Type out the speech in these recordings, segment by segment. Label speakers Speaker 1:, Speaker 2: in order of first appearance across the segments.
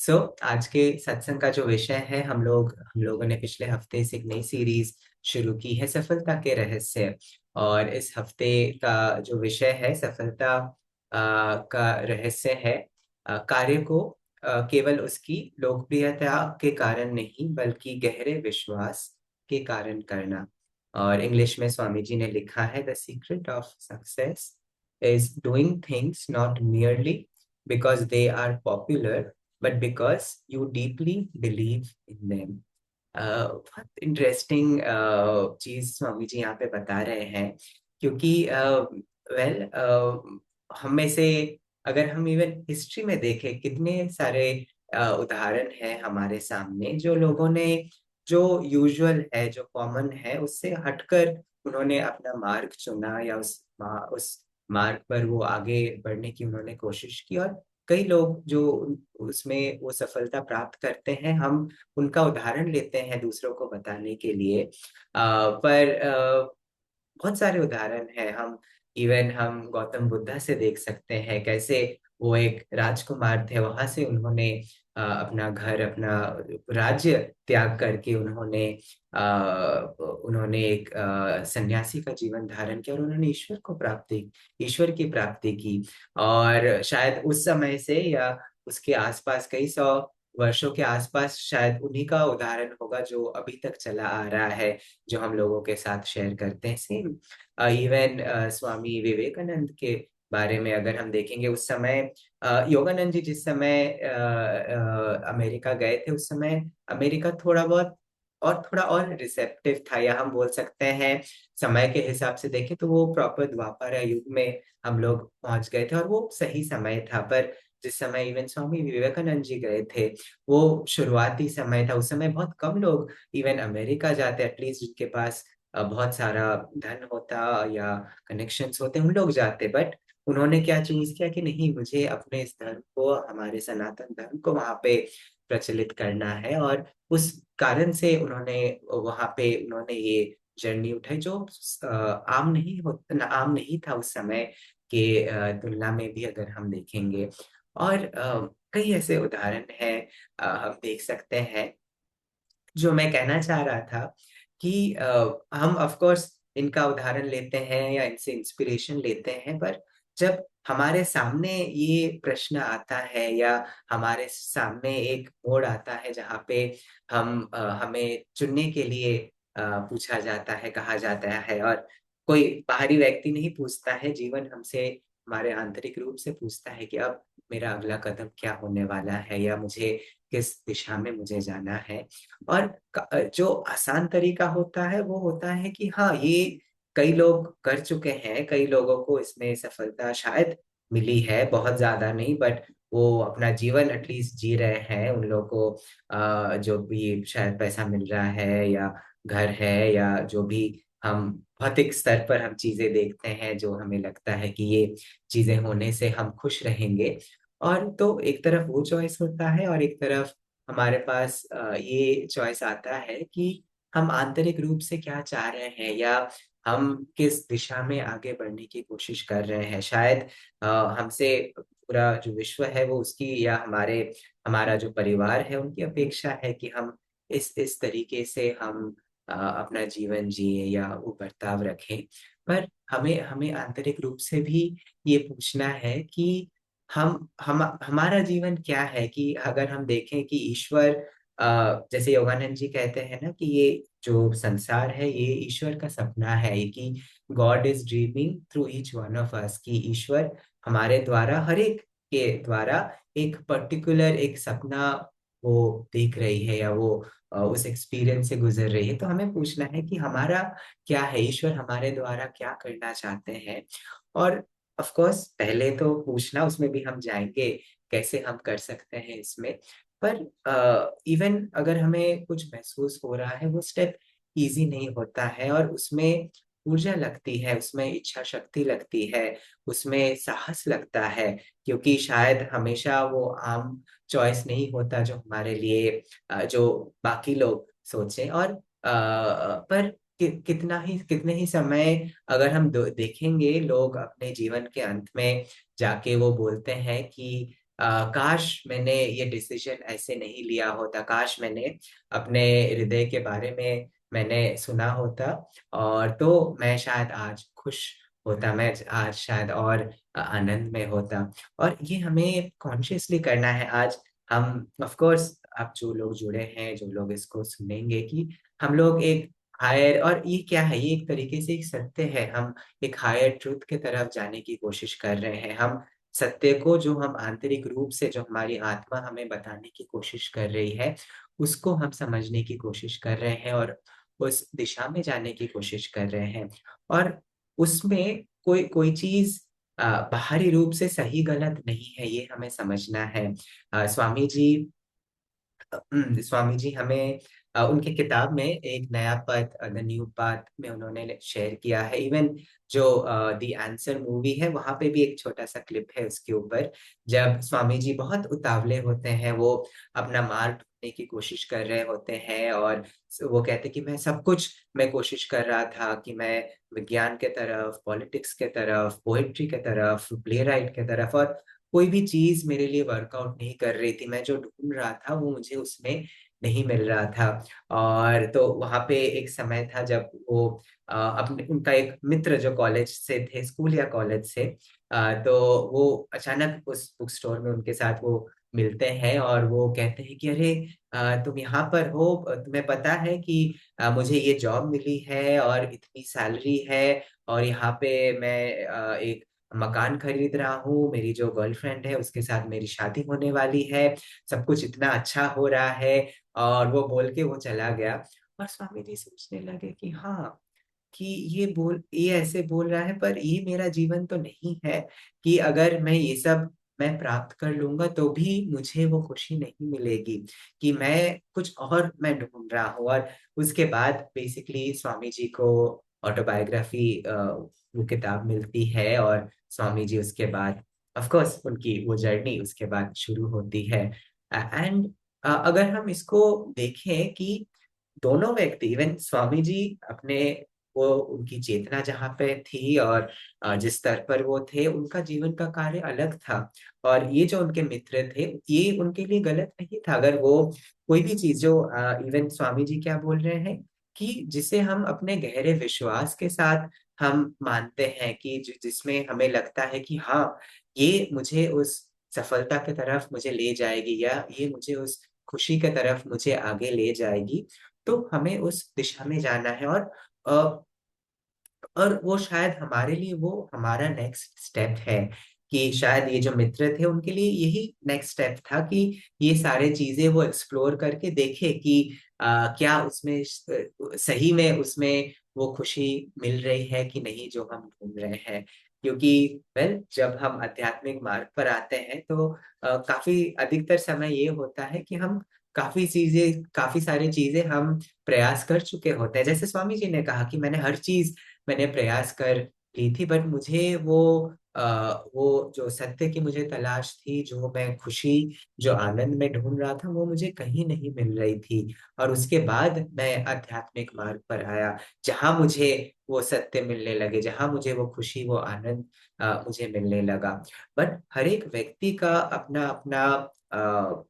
Speaker 1: आज के सत्संग का जो विषय है, हम लोगों ने पिछले हफ्ते से एक नई सीरीज शुरू की है, सफलता के रहस्य। और इस हफ्ते का जो विषय है, सफलता का रहस्य है कार्य को केवल उसकी लोकप्रियता के कारण नहीं बल्कि गहरे विश्वास के कारण करना। और इंग्लिश में स्वामी जी ने लिखा है, the secret of success is doing things not merely because they are popular but because you deeply believe in them। बहुत इंटरेस्टिंग चीज स्वामी जी यहाँ पे बता रहे हैं, क्योंकि वेल हम में से अगर हम इवन हिस्ट्री में देखें, कितने सारे उदाहरण हैं हमारे सामने, जो लोगों ने जो यूजुअल है, जो कॉमन है, उससे हटकर उन्होंने अपना मार्ग चुना, या उस मार्ग पर वो आगे बढ़ने की उन्होंने कोशिश की। और कई लोग जो उसमें वो सफलता प्राप्त करते हैं, हम उनका उदाहरण लेते हैं दूसरों को बताने के लिए। पर बहुत सारे उदाहरण हैं। हम गौतम बुद्धा से देख सकते हैं, कैसे वो एक राजकुमार थे, वहां से उन्होंने अपना घर, अपना राज्य त्याग करके उन्होंने एक सन्यासी का जीवन धारण किया, और उन्होंने ईश्वर की प्राप्ति की। और शायद उस समय से या उसके आसपास कई सौ वर्षों के आसपास शायद उन्हीं का उदाहरण होगा जो अभी तक चला आ रहा है, जो हम लोगों के साथ शेयर करते हैं। सेम इवन स्वामी विवेकानंद के बारे में अगर हम देखेंगे, उस समय योगानंद जी जिस समय अमेरिका गए थे, उस समय अमेरिका थोड़ा और रिसेप्टिव था, या हम बोल सकते हैं समय के हिसाब से देखें तो वो प्रॉपर द्वापर युग में हम लोग पहुंच गए थे, और वो सही समय था। पर जिस समय इवन स्वामी विवेकानंद जी गए थे, वो शुरुआती समय था। उस समय बहुत कम लोग इवन अमेरिका जाते, एटलीस्ट जिनके पास बहुत सारा धन होता या कनेक्शंस होते, उन लोग जाते। बट उन्होंने क्या चूज किया कि नहीं, मुझे अपने इस धर्म को, हमारे सनातन धर्म को वहां पे प्रचलित करना है। और उस कारण से उन्होंने ये जर्नी उठाई, जो आम नहीं था उस समय के तुलना में भी अगर हम देखेंगे। और कई ऐसे उदाहरण हैं हम देख सकते हैं। जो मैं कहना चाह रहा था कि हम ऑफ कोर्स इनका उदाहरण लेते हैं या इनसे इंस्पिरेशन लेते हैं, पर जब हमारे सामने ये प्रश्न आता है, या हमारे सामने एक मोड़ आता है जहाँ पे हमें चुनने के लिए पूछा जाता है, कहा जाता है, और कोई बाहरी व्यक्ति नहीं पूछता है, जीवन हमसे, हमारे आंतरिक रूप से पूछता है कि अब मेरा अगला कदम क्या होने वाला है, या मुझे किस दिशा में मुझे जाना है। और जो आसान तरीका होता है वो होता है कि हाँ, ये कई लोग कर चुके हैं, कई लोगों को इसमें सफलता शायद मिली है, बहुत ज्यादा नहीं, बट वो अपना जीवन एटलीस्ट जी रहे हैं। उन लोगों को जो भी शायद पैसा मिल रहा है, या घर है, या जो भी हम भौतिक स्तर पर हम चीजें देखते हैं, जो हमें लगता है कि ये चीजें होने से हम खुश रहेंगे। और तो एक तरफ वो चॉइस होता है, और एक तरफ हमारे पास ये चॉइस आता है कि हम आंतरिक रूप से क्या चाह रहे हैं, या हम किस दिशा में आगे बढ़ने की कोशिश कर रहे हैं। शायद हमसे पूरा जो विश्व है वो उसकी, या हमारा जो परिवार है उनकी अपेक्षा है कि हम इस तरीके से हम अपना जीवन जिए या वो बर्ताव रखें। पर हमें हमें आंतरिक रूप से भी ये पूछना है कि हम हमारा जीवन क्या है। कि अगर हम देखें कि ईश्वर, जैसे योगानंद जी कहते हैं ना, कि ये जो संसार है ये ईश्वर का सपना है, कि God is dreaming through each one of us, कि ईश्वर हमारे द्वारा, हर एक के द्वारा एक पर्टिकुलर एक सपना वो देख रही है, या वो उस एक्सपीरियंस से गुजर रही है। तो हमें पूछना है कि हमारा क्या है, ईश्वर हमारे द्वारा क्या करना चाहते हैं। और ऑफ कोर्स पहले तो पूछना, उसमें भी हम जाएंगे कैसे हम कर सकते हैं इसमें। पर इवन अगर हमें कुछ महसूस हो रहा है, वो स्टेप इजी नहीं होता है, और उसमें ऊर्जा लगती है, उसमें इच्छा शक्ति लगती है, उसमें साहस लगता है, क्योंकि शायद हमेशा वो आम चॉइस नहीं होता जो हमारे लिए जो बाकी लोग सोचें। और पर कितने ही समय अगर हम देखेंगे, लोग अपने जीवन के अंत में जाके वो बोलते हैं कि काश मैंने ये डिसीजन ऐसे नहीं लिया होता, काश मैंने अपने हृदय के बारे में मैंने सुना होता, और तो मैं शायद आज खुश होता, मैं आज शायद और आनंद में होता। और ये हमें कॉन्शियसली करना है आज। हम ऑफ कोर्स, आप जो लोग जुड़े हैं, जो लोग इसको सुनेंगे, कि हम लोग एक हायर, और ये क्या है, ये एक तरीके से एक सत्य है, हम एक हायर ट्रूथ की तरफ जाने की कोशिश कर रहे हैं। हम सत्य को, जो हम आंतरिक रूप से, जो हमारी आत्मा हमें बताने की कोशिश कर रही है, उसको हम समझने की कोशिश कर रहे हैं, और उस दिशा में जाने की कोशिश कर रहे हैं। और उसमें कोई कोई चीज बाहरी रूप से सही गलत नहीं है, ये हमें समझना है। स्वामी जी, स्वामी जी हमें उनके किताब में एक नया पद, द न्यू पाथ में उन्होंने शेयर किया है। इवन जो द आंसर मूवी है, वहां पे भी एक छोटा सा क्लिप है उसके ऊपर, जब स्वामी जी बहुत उतावले होते हैं, वो अपना मार्ग ढूंढने की कोशिश कर रहे होते हैं, और वो कहते हैं कि मैं कोशिश कर रहा था कि मैं विज्ञान के तरफ, पॉलिटिक्स के तरफ, पोएट्री के तरफ, प्ले राइट के तरफ, और कोई भी चीज मेरे लिए वर्कआउट नहीं कर रही थी, मैं जो ढूंढ रहा था वो मुझे उसमें नहीं मिल रहा था। और तो वहां पे एक समय था जब वो अपने, उनका एक मित्र जो कॉलेज से थे, स्कूल या कॉलेज से, तो वो अचानक उस बुक स्टोर में उनके साथ वो मिलते हैं, और वो कहते हैं कि अरे, तुम यहाँ पर हो, तुम्हें पता है कि मुझे ये जॉब मिली है और इतनी सैलरी है, और यहाँ पे मैं एक मकान खरीद रहा हूँ, मेरी जो गर्लफ्रेंड है उसके साथ मेरी शादी होने वाली है, सब कुछ इतना अच्छा हो रहा है। और वो बोल के वो चला गया। और स्वामी जी सोचने लगे कि हाँ, कि ये ऐसे बोल रहा है, पर ये मेरा जीवन तो नहीं है, कि अगर मैं ये सब मैं प्राप्त कर लूंगा तो भी मुझे वो खुशी नहीं मिलेगी, कि मैं ढूंढ रहा हूँ। और उसके बाद बेसिकली स्वामी जी को ऑटोबायोग्राफी, वो किताब मिलती है, और स्वामी जी उसके बाद, ऑफ कोर्स, उनकी वो जर्नी उसके बाद शुरू होती है। एंड अगर हम इसको देखें कि दोनों व्यक्ति, इवन स्वामी जी अपने, वो उनकी चेतना जहाँ पे थी, और जिस स्तर पर वो थे, उनका जीवन का कार्य अलग था। और ये जो उनके मित्र थे, ये उनके लिए गलत नहीं था, अगर वो कोई भी चीज जो, इवन स्वामी जी क्या बोल रहे हैं, कि जिसे हम अपने गहरे विश्वास के साथ हम मानते हैं, कि जिसमें हमें लगता है कि हाँ, ये मुझे उस सफलता की तरफ मुझे ले जाएगी, या ये मुझे उस खुशी की तरफ मुझे आगे ले जाएगी, तो हमें उस दिशा में जाना है। अ, और वो शायद हमारे लिए वो हमारा नेक्स्ट स्टेप है, कि शायद ये जो मित्र थे उनके लिए यही नेक्स्ट स्टेप था, कि ये सारे चीजें वो एक्सप्लोर करके देखे कि क्या उसमें सही में उसमें वो खुशी मिल रही है कि नहीं, जो हम ढूंढ रहे हैं। क्योंकि वेल, जब हम आध्यात्मिक मार्ग पर आते हैं, तो काफी अधिकतर समय ये होता है कि हम काफी सारी चीजें हम प्रयास कर चुके होते हैं। जैसे स्वामी जी ने कहा कि मैंने प्रयास कर ली थी, बट मुझे वो जो सत्य की मुझे तलाश थी, जो मैं खुशी, जो आनंद में ढूंढ रहा था, वो मुझे कहीं नहीं मिल रही थी। और उसके बाद मैं आध्यात्मिक मार्ग पर आया, जहां मुझे वो सत्य मिलने लगे, जहां मुझे वो खुशी, वो आनंद मुझे मिलने लगा। बट हर एक व्यक्ति का अपना अपना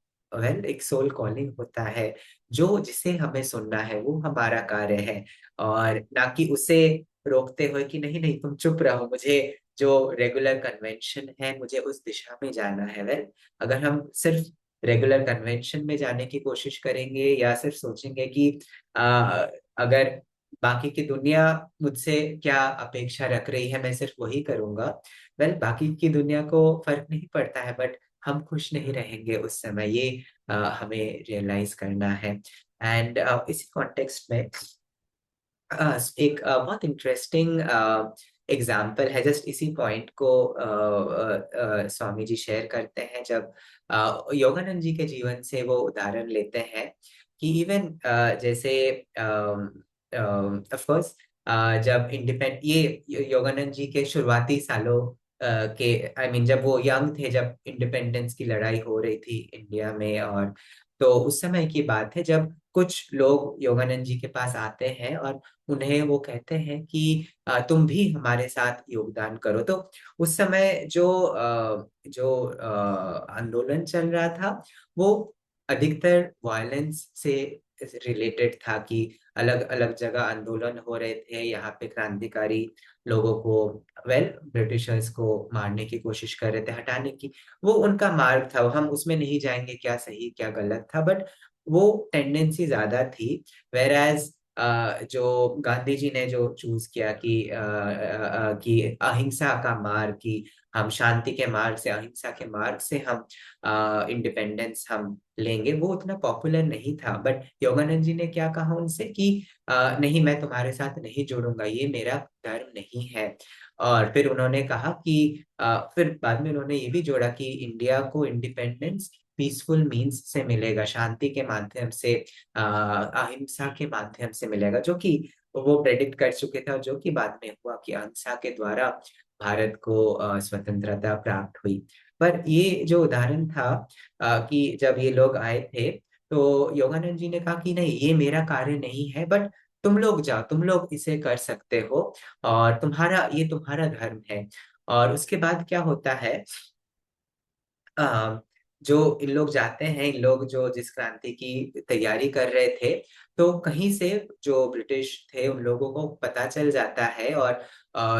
Speaker 1: एक सोल कॉलिंग होता है, जो जिसे हमें सुनना है, वो हमारा कार्य है। और ना कि उसे रोकते हुए कि नहीं नहीं, तुम चुप रहो, मुझे जो रेगुलर कन्वेंशन है, मुझे उस दिशा में जाना है। वेल, अगर हम सिर्फ रेगुलर कन्वेंशन में जाने की कोशिश करेंगे, या सिर्फ सोचेंगे कि अगर बाकी की दुनिया मुझसे क्या अपेक्षा रख रही है, मैं सिर्फ वही करूंगा, वेल, बाकी की दुनिया को फर्क नहीं पड़ता है, बट हम खुश नहीं रहेंगे उस समय, ये हमें रियलाइज करना है। एंड इसी कॉन्टेक्स्ट में एक बहुत इंटरेस्टिंग एग्जाम्पल है, जस्ट इसी पॉइंट को स्वामी जी शेयर करते हैं, जब योगानंद जी के जीवन से वो उदाहरण लेते हैं, कि इवन जैसे ऑफ कोर्स, जब इंडिपेंड ये योगानंद जी के शुरुआती सालों के, आई मीन जब वो यंग थे, जब इंडिपेंडेंस की लड़ाई हो रही थी इंडिया में, और तो उस समय की बात है जब कुछ लोग योगानंद जी के पास आते हैं और उन्हें वो कहते हैं कि तुम भी हमारे साथ योगदान करो। तो उस समय जो आंदोलन चल रहा था वो अधिकतर वायलेंस से रिलेटेड था, कि अलग अलग जगह आंदोलन हो रहे थे, यहाँ पे क्रांतिकारी लोगों को ब्रिटिशर्स को मारने की कोशिश कर रहे थे, हटाने की। वो उनका मार्ग था, हम उसमें नहीं जाएंगे क्या सही क्या गलत था, बट वो टेंडेंसी ज्यादा थी। वेर एज जो गांधी जी ने जो चूज किया कि अहिंसा का मार्ग, कि हम शांति के मार्ग से, अहिंसा के मार्ग से हम इंडिपेंडेंस हम लेंगे, वो उतना पॉपुलर नहीं था। बट योगानंद जी ने क्या कहा उनसे कि नहीं, मैं तुम्हारे साथ नहीं जुड़ूंगा, ये मेरा धर्म नहीं है। और फिर उन्होंने कहा कि फिर बाद में उन्होंने ये भी जोड़ा कि इंडिया को इंडिपेंडेंस पीसफुल मीन्स से मिलेगा, शांति के माध्यम से, अहिंसा के माध्यम से मिलेगा, जो कि वो प्रेडिक्ट कर चुके थे और जो कि बाद में हुआ कि अहिंसा के द्वारा भारत को स्वतंत्रता प्राप्त हुई। पर ये जो उदाहरण था कि जब ये लोग आए थे तो योगानंद जी ने कहा कि नहीं, ये मेरा कार्य नहीं है, बट तुम लोग जाओ, तुम लोग इसे कर सकते हो, और ये तुम्हारा धर्म है। और उसके बाद क्या होता है, अ, जो इन लोग जाते हैं, इन लोग जो जिस क्रांति की तैयारी कर रहे थे, तो कहीं से जो ब्रिटिश थे उन लोगों को पता चल जाता है, और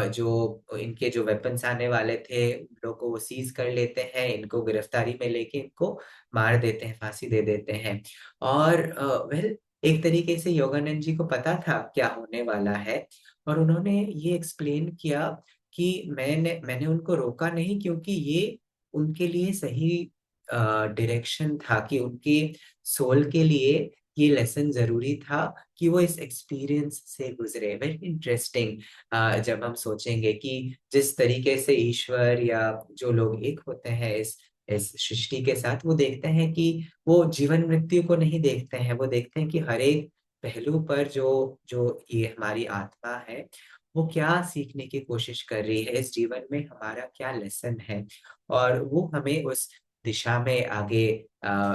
Speaker 1: जो इनके जो वेपन्स आने वाले थे उन लोगों को वो सीज कर लेते हैं, इनको गिरफ्तारी में लेके इनको मार देते हैं, फांसी दे देते हैं। और वेल, एक तरीके से योगानंद जी को पता था क्या होने वाला है, और उन्होंने ये एक्सप्लेन किया कि मैंने उनको रोका नहीं, क्योंकि ये उनके लिए सही डायरेक्शन था, कि उनके सोल के लिए ये लेसन जरूरी था कि वो इस एक्सपीरियंस से गुजरे। वेरी इंटरेस्टिंग, जब हम सोचेंगे कि जिस तरीके से ईश्वर या जो लोग एक होते हैं इस सृष्टि के साथ, वो देखते हैं कि वो जीवन मृत्यु को नहीं देखते हैं, वो देखते हैं कि हर एक पहलू पर जो जो ये हमारी आत्मा है वो क्या सीखने की कोशिश कर रही है, इस जीवन में हमारा क्या लेसन है, और वो हमें उस दिशा में आगे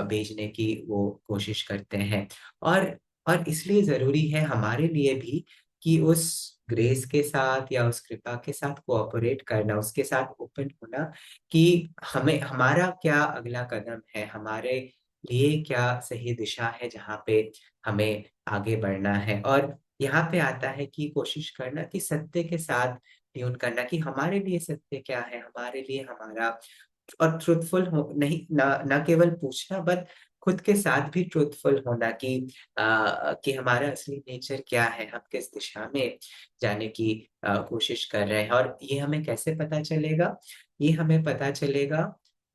Speaker 1: भेजने की वो कोशिश करते हैं। और इसलिए जरूरी है हमारे लिए भी कि उस ग्रेस के साथ या उस कृपा के साथ कोऑपरेट करना, उसके साथ ओपन होना, कि हमें हमारा क्या अगला कदम है, हमारे लिए क्या सही दिशा है जहाँ पे हमें आगे बढ़ना है। और यहाँ पे आता है कि कोशिश करना कि सत्य के साथ ट्यून करना, कि हमारे लिए सत्य क्या है, हमारे लिए हमारा, और ट्रूथफुल हो, नहीं ना, ना केवल पूछना, बट खुद के साथ भी ट्रूथफुल होना, कि हमारा असली नेचर क्या है, हम किस दिशा में जाने की कोशिश कर रहे हैं। और ये हमें कैसे पता चलेगा? ये हमें पता चलेगा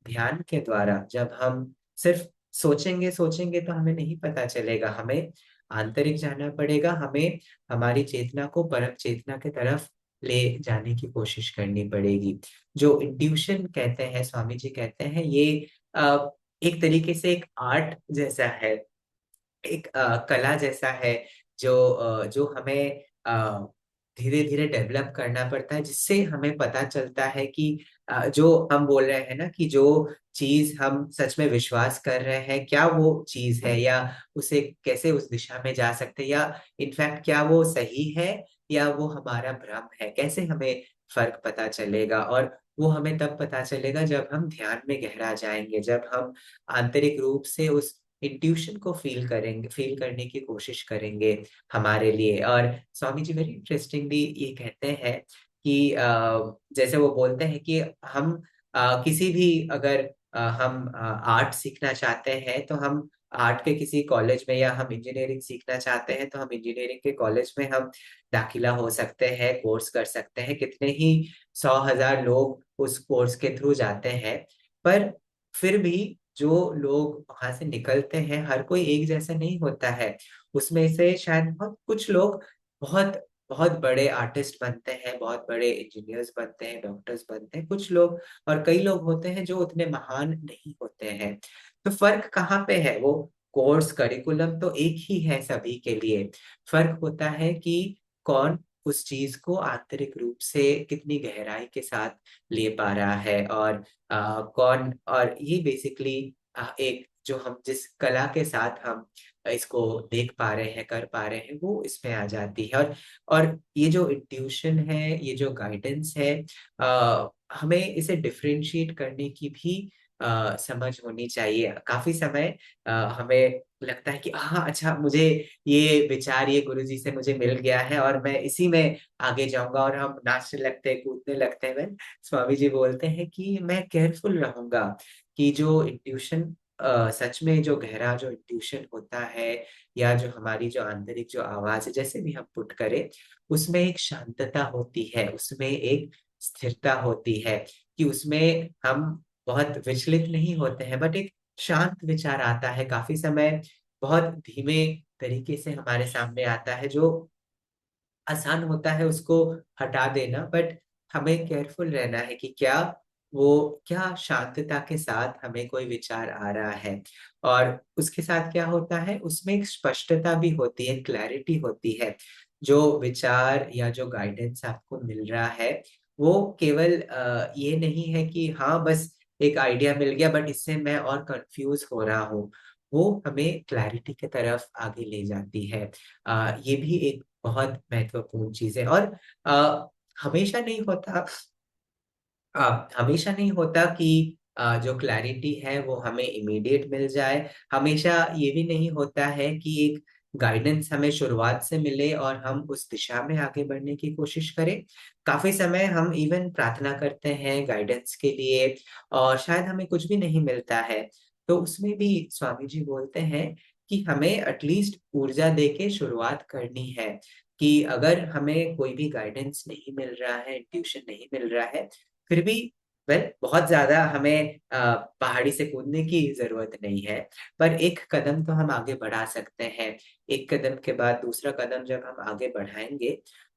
Speaker 1: ध्यान के द्वारा। जब हम सिर्फ सोचेंगे सोचेंगे तो हमें नहीं पता चलेगा, हमें आंतरिक जाना पड़ेगा, हमें हमारी चेतना को परम चेतना की तरफ ले जाने की कोशिश करनी पड़ेगी। जो इंट्यूशन कहते हैं, स्वामी जी कहते हैं, ये एक तरीके से एक आर्ट जैसा है, एक कला जैसा है, जो हमें धीरे धीरे डेवलप करना पड़ता है, जिससे हमें पता चलता है कि जो हम बोल रहे हैं ना, कि जो चीज हम सच में विश्वास कर रहे हैं क्या वो चीज है, या उसे कैसे उस दिशा में जा सकते हैं, या इनफैक्ट क्या वो सही है या वो हमारा भ्रम है, कैसे हमें फर्क पता चलेगा। और वो हमें तब पता चलेगा जब हम ध्यान में गहरा जाएंगे, जब हम आंतरिक रूप से उस इंट्यूशन को फील करने की कोशिश करेंगे हमारे लिए। और स्वामी जी वेरी इंटरेस्टिंगली ये कहते हैं कि जैसे वो बोलते हैं कि हम किसी भी, अगर हम आर्ट सीखना चाहते हैं तो हम आर्ट के किसी कॉलेज में, या हम इंजीनियरिंग सीखना चाहते हैं तो हम इंजीनियरिंग के कॉलेज में हम दाखिला हो सकते हैं, कोर्स कर सकते हैं, कितने ही 100,000 लोग उस कोर्स के थ्रू जाते हैं। पर फिर भी जो लोग वहां से निकलते हैं, हर कोई एक जैसा नहीं होता है। उसमें से शायद बहुत कुछ लोग बहुत बहुत बड़े आर्टिस्ट बनते हैं, बहुत बड़े इंजीनियर्स बनते हैं, डॉक्टर्स बनते हैं, कुछ लोग, और कई लोग होते हैं जो उतने महान नहीं होते हैं। तो फर्क कहाँ पे है? वो कोर्स करिकुलम तो एक ही है सभी के लिए। फर्क होता है कि कौन उस चीज को आंतरिक रूप से कितनी गहराई के साथ ले पा रहा है, और कौन, और ये बेसिकली एक जो हम जिस कला के साथ हम इसको देख पा रहे हैं, कर पा रहे हैं, वो इसमें आ जाती है। और ये जो इंट्यूशन है, ये जो गाइडेंस है, हमें इसे डिफरेंशिएट करने की भी समझ होनी चाहिए। काफ़ी समय हमें लगता है कि हाँ, अच्छा मुझे ये विचार ये गुरुजी से मुझे मिल गया है और मैं इसी में आगे जाऊँगा, और हम नाचने लगते हैं, कूदने लगते हैं। स्वामी जी बोलते हैं कि मैं केयरफुल रहूँगा कि जो इंट्यूशन सच में जो गहरा जो इंट्यूशन होता है, या जो हमारी जो आंतरिक जो आवाज़ है, जैसे भी हम पुट करें, उसमें एक शांतता होती है, उसमें एक स्थिरता होती है, कि उसमें हम बहुत विचलित नहीं होते हैं, बट एक शांत विचार आता है। काफ़ी समय बहुत धीमे तरीके से हमारे सामने आता है, जो आसान होता है उसको हटा देना, बट हमें केयरफुल रहना है कि क्या शांतता के साथ हमें कोई विचार आ रहा है। और उसके साथ क्या होता है, उसमें एक स्पष्टता भी होती है, क्लैरिटी होती है। जो विचार या जो गाइडेंस आपको मिल रहा है, वो केवल ये नहीं है कि हाँ, बस एक आइडिया मिल गया, बट इससे मैं और कन्फ्यूज़ हो रहा हूँ। वो हमें क्लैरिटी की तरफ आगे ले जाती है। ये भी एक बहुत महत्वपूर्ण चीज़ है। और अ, हमेशा नहीं होता हमेशा नहीं होता कि जो क्लैरिटी है वो हमें इमीडिएट मिल जाए। हमेशा ये भी नहीं होता है कि एक गाइडेंस हमें शुरुआत से मिले और हम उस दिशा में आगे बढ़ने की कोशिश करें। काफ़ी समय हम इवन प्रार्थना करते हैं गाइडेंस के लिए, और शायद हमें कुछ भी नहीं मिलता है। तो उसमें भी स्वामी जी बोलते हैं कि हमें एटलीस्ट ऊर्जा देके शुरुआत करनी है, कि अगर हमें कोई भी गाइडेंस नहीं मिल रहा है, इंट्यूशन नहीं मिल रहा है, फिर भी बहुत ज़्यादा हमें पहाड़ी से कूदने की ज़रूरत नहीं है, पर एक कदम तो हम आगे बढ़ा सकते हैं। एक कदम के बाद दूसरा कदम जब हम आगे बढ़ाएँगे,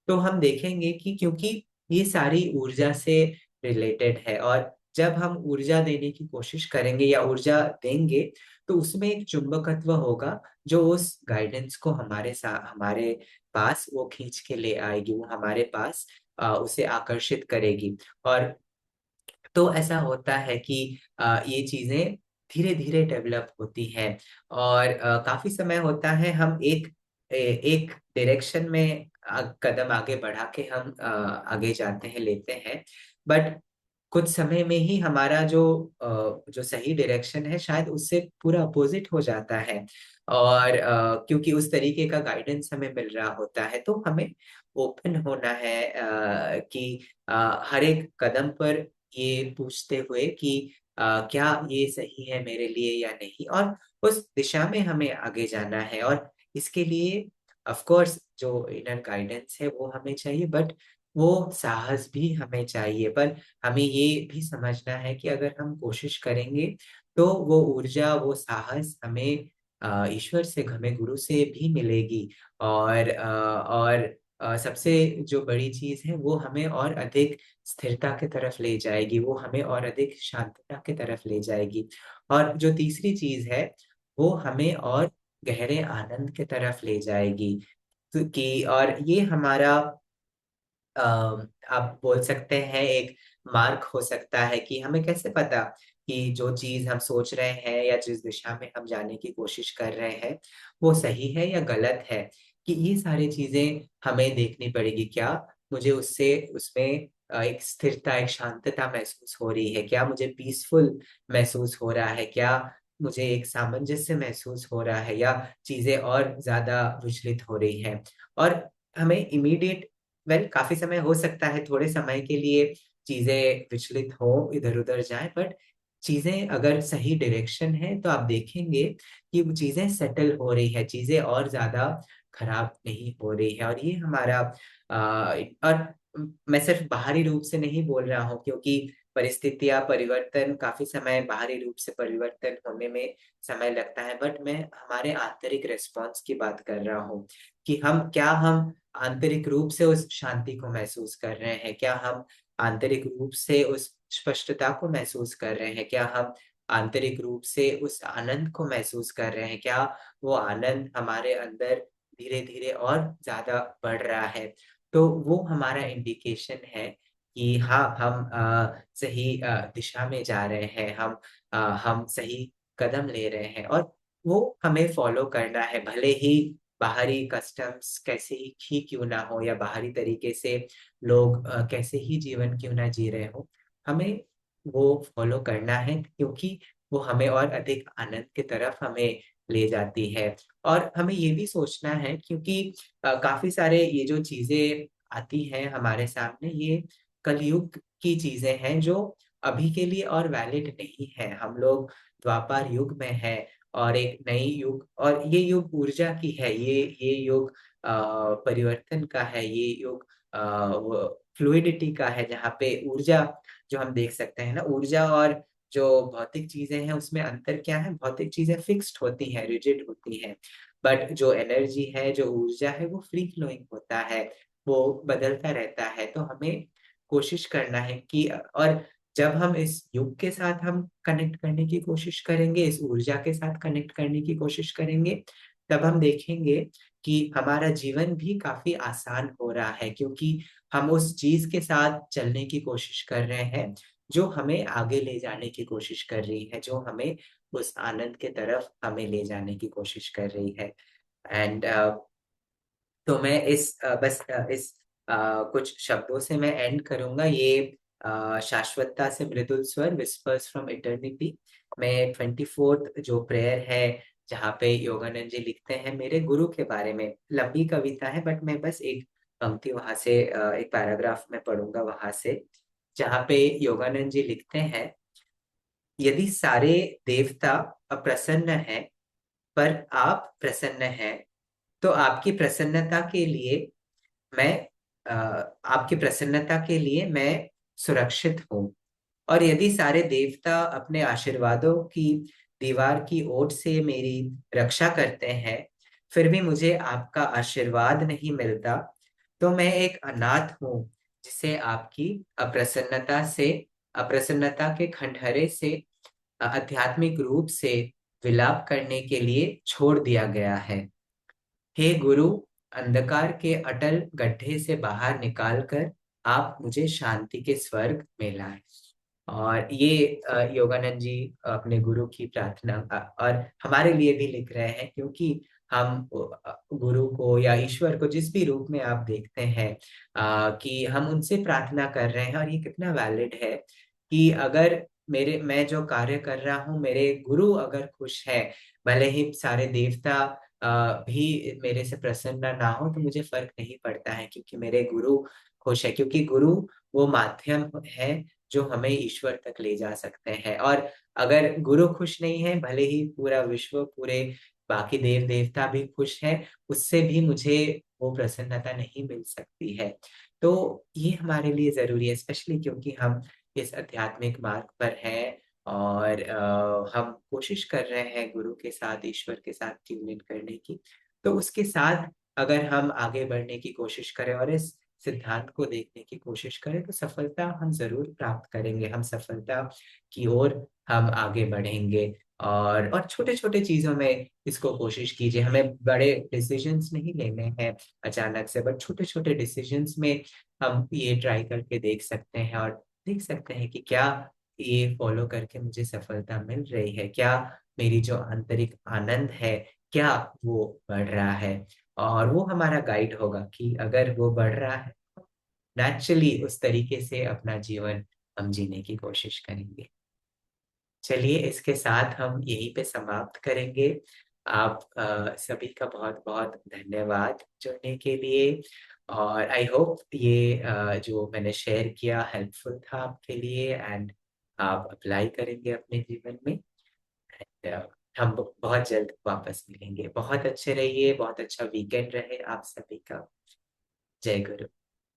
Speaker 1: तो हम देखेंगे कि क्योंकि ये सारी ऊर्जा से रिलेटेड है, और जब हम ऊर्जा देने की कोशिश करेंगे या ऊर्जा देंगे, तो उसमें एक चुंबकत्व होगा, जो उस गाइडेंस को हमारे पास वो खींच के ले आएगी, वो हमारे पास उसे आकर्षित करेगी। और तो ऐसा होता है कि ये चीज़ें धीरे-धीरे डेवलप होती हैं, और काफ़ी समय होता है हम एक डायरेक्शन में कदम आगे बढ़ा के हम आगे जाते हैं, लेते हैं। बट कुछ समय में ही हमारा जो सही डायरेक्शन है, शायद उससे पूरा अपोज़िट हो जाता है, और क्योंकि उस तरीके का गाइडेंस हमें मिल रहा होता है, तो हमें ओपन होना है कि हर एक कदम पर ये पूछते हुए कि क्या ये सही है मेरे लिए या नहीं, और उस दिशा में हमें आगे जाना है। और इसके लिए ऑफ कोर्स जो इनर गाइडेंस है वो हमें चाहिए, बट वो साहस भी हमें चाहिए। पर हमें ये भी समझना है कि अगर हम कोशिश करेंगे, तो वो ऊर्जा, वो साहस हमें ईश्वर से, हमें गुरु से भी मिलेगी। और सबसे जो बड़ी चीज़ है, वो हमें और अधिक स्थिरता की तरफ ले जाएगी, वो हमें और अधिक शांतता की तरफ ले जाएगी। और जो तीसरी चीज़ है, वो हमें और गहरे आनंद की तरफ ले जाएगी। तो कि और ये हमारा अ, आप बोल सकते हैं एक मार्ग हो सकता है कि हमें कैसे पता कि जो चीज़ हम सोच रहे हैं या जिस दिशा में हम जाने की कोशिश कर रहे हैं, वो सही है या गलत है। कि ये सारी चीज़ें हमें देखनी पड़ेगी। क्या मुझे उसमें एक स्थिरता, एक शांतता महसूस हो रही है? क्या मुझे पीसफुल महसूस हो रहा है? क्या मुझे एक सामंजस्य महसूस हो रहा है, या चीज़ें और ज़्यादा विचलित हो रही हैं? और हमें इमीडिएट काफ़ी समय हो सकता है, थोड़े समय के लिए चीज़ें विचलित हों, इधर-उधर जाएँ, बट चीज़ें अगर सही डायरेक्शन है, तो आप देखेंगे कि वो चीज़ें सेटल हो रही है, चीज़ें और ज़्यादा खराब नहीं हो रही है। और ये हमारा और मैं सिर्फ़ बाहरी रूप से नहीं बोल रहा हूँ, क्योंकि परिस्थितियाँ, परिवर्तन, काफ़ी समय बाहरी रूप से परिवर्तन होने में समय लगता है, बट मैं हमारे आंतरिक रिस्पॉन्स की बात कर रहा हूँ, कि हम आंतरिक रूप से उस शांति को महसूस कर रहे हैं? क्या हम आंतरिक रूप से उस स्पष्टता को महसूस कर रहे हैं? क्या हम आंतरिक रूप से उस आनंद को महसूस कर रहे हैं? क्या वो आनंद हमारे अंदर धीरे-धीरे और ज़्यादा बढ़ रहा है? तो वो हमारा इंडिकेशन है कि हाँ, हम सही दिशा में जा रहे हैं, हम सही कदम ले रहे हैं, और वो हमें फॉलो करना है, भले ही बाहरी कस्टम्स कैसे ही क्यों ना हो, या बाहरी तरीके से लोग कैसे ही जीवन क्यों ना जी रहे हो, हमें वो फॉलो करना है, क्योंकि वो हमें और अधिक आनंद की तरफ हमें ले जाती है। और हमें ये भी सोचना है, क्योंकि काफी सारे ये जो चीजें आती हैं हमारे सामने, ये कलयुग की चीजें हैं जो अभी के लिए और वैलिड नहीं है। हम लोग द्वापर युग में है, और एक नई युग, और ये युग ऊर्जा की है, ये युग परिवर्तन का है, ये युग फ्लूइडिटी का है, जहाँ पे ऊर्जा, जो हम देख सकते हैं ना, ऊर्जा और जो भौतिक चीजें हैं उसमें अंतर क्या है, भौतिक चीजें फिक्स्ड होती हैं, रिजिड होती हैं, बट जो एनर्जी है, जो ऊर्जा है, वो फ्री फ्लोइंग होता है, वो बदलता रहता है। तो हमें कोशिश करना है कि, और जब हम इस युग के साथ हम कनेक्ट करने की कोशिश करेंगे, इस ऊर्जा के साथ कनेक्ट करने की कोशिश करेंगे, तब हम देखेंगे कि हमारा जीवन भी काफी आसान हो रहा है, क्योंकि हम उस चीज के साथ चलने की कोशिश कर रहे हैं जो हमें आगे ले जाने की कोशिश कर रही है, जो हमें उस आनंद के तरफ हमें ले जाने की कोशिश कर रही है। एंड तो मैं इस कुछ शब्दों से मैं एंड करूंगा ये, शाश्वतता से मृदुल स्वर, विस्पर्स फ्रॉम इटर्निटी, में 24th जो प्रेयर है, जहाँ पे योगानंद जी लिखते हैं मेरे गुरु के बारे में। लंबी कविता है, बट मैं बस एक पंक्ति वहां से, एक पैराग्राफ में पढ़ूंगा वहां से, जहाँ पे योगानंद जी लिखते हैं, यदि सारे देवता अप्रसन्न हैं पर आप प्रसन्न हैं, तो मैं आपकी प्रसन्नता के लिए मैं सुरक्षित हूँ। और यदि सारे देवता अपने आशीर्वादों की दीवार की ओट से मेरी रक्षा करते हैं, फिर भी मुझे आपका आशीर्वाद नहीं मिलता, तो मैं एक अनाथ हूँ, जिसे आपकी अप्रसन्नता के खंडहरे से आध्यात्मिक रूप से विलाप करने के लिए छोड़ दिया गया है। हे गुरु, अंधकार के अटल गड्ढे से बाहर निकालकर आप मुझे शांति के स्वर्ग में लाए। और ये योगानंद जी अपने गुरु की प्रार्थना, और हमारे लिए भी लिख रहे हैं, क्योंकि हम गुरु को या ईश्वर को जिस भी रूप में आप देखते हैं, कि हम उनसे प्रार्थना कर रहे हैं, और ये कितना वैलिड है कि अगर मैं जो कार्य कर रहा हूँ, मेरे गुरु अगर खुश है, भले ही सारे देवता भी मेरे से प्रसन्न ना हो, तो मुझे फर्क नहीं पड़ता है, क्योंकि मेरे गुरु खुश है, क्योंकि गुरु वो माध्यम है जो हमें ईश्वर तक ले जा सकते हैं। और अगर गुरु खुश नहीं है, भले ही पूरा विश्व, पूरे बाकी देव देवता भी खुश है, उससे भी मुझे वो प्रसन्नता नहीं मिल सकती है। तो ये हमारे लिए जरूरी है, स्पेशली क्योंकि हम इस आध्यात्मिक मार्ग पर हैं, और हम कोशिश कर रहे हैं गुरु के साथ, ईश्वर के साथ ट्यून इन करने की। तो उसके साथ अगर हम आगे बढ़ने की कोशिश करें और इस सिद्धांत को देखने की कोशिश करें, तो सफलता हम जरूर प्राप्त करेंगे, हम सफलता की ओर हम आगे बढ़ेंगे। और छोटे छोटे चीजों में इसको कोशिश कीजिए, हमें बड़े डिसीजंस नहीं लेने हैं अचानक से, बट छोटे छोटे डिसीजंस में हम ये ट्राई करके देख सकते हैं, और देख सकते हैं कि क्या ये फॉलो करके मुझे सफलता मिल रही है, क्या मेरी जो आंतरिक आनंद है, क्या वो बढ़ रहा है। और वो हमारा गाइड होगा कि अगर वो बढ़ रहा है, नेचुरली उस तरीके से अपना जीवन हम जीने की कोशिश करेंगे। चलिए, इसके साथ हम यहीं पे समाप्त करेंगे। आप सभी का बहुत बहुत धन्यवाद जुड़ने के लिए, और आई होप ये जो मैंने शेयर किया हेल्पफुल था आपके लिए, एंड आप अप्लाई करेंगे अपने जीवन में। हम बहुत जल्द वापस मिलेंगे। बहुत अच्छे रहिए, बहुत अच्छा वीकेंड रहे आप सभी का। जय गुरु।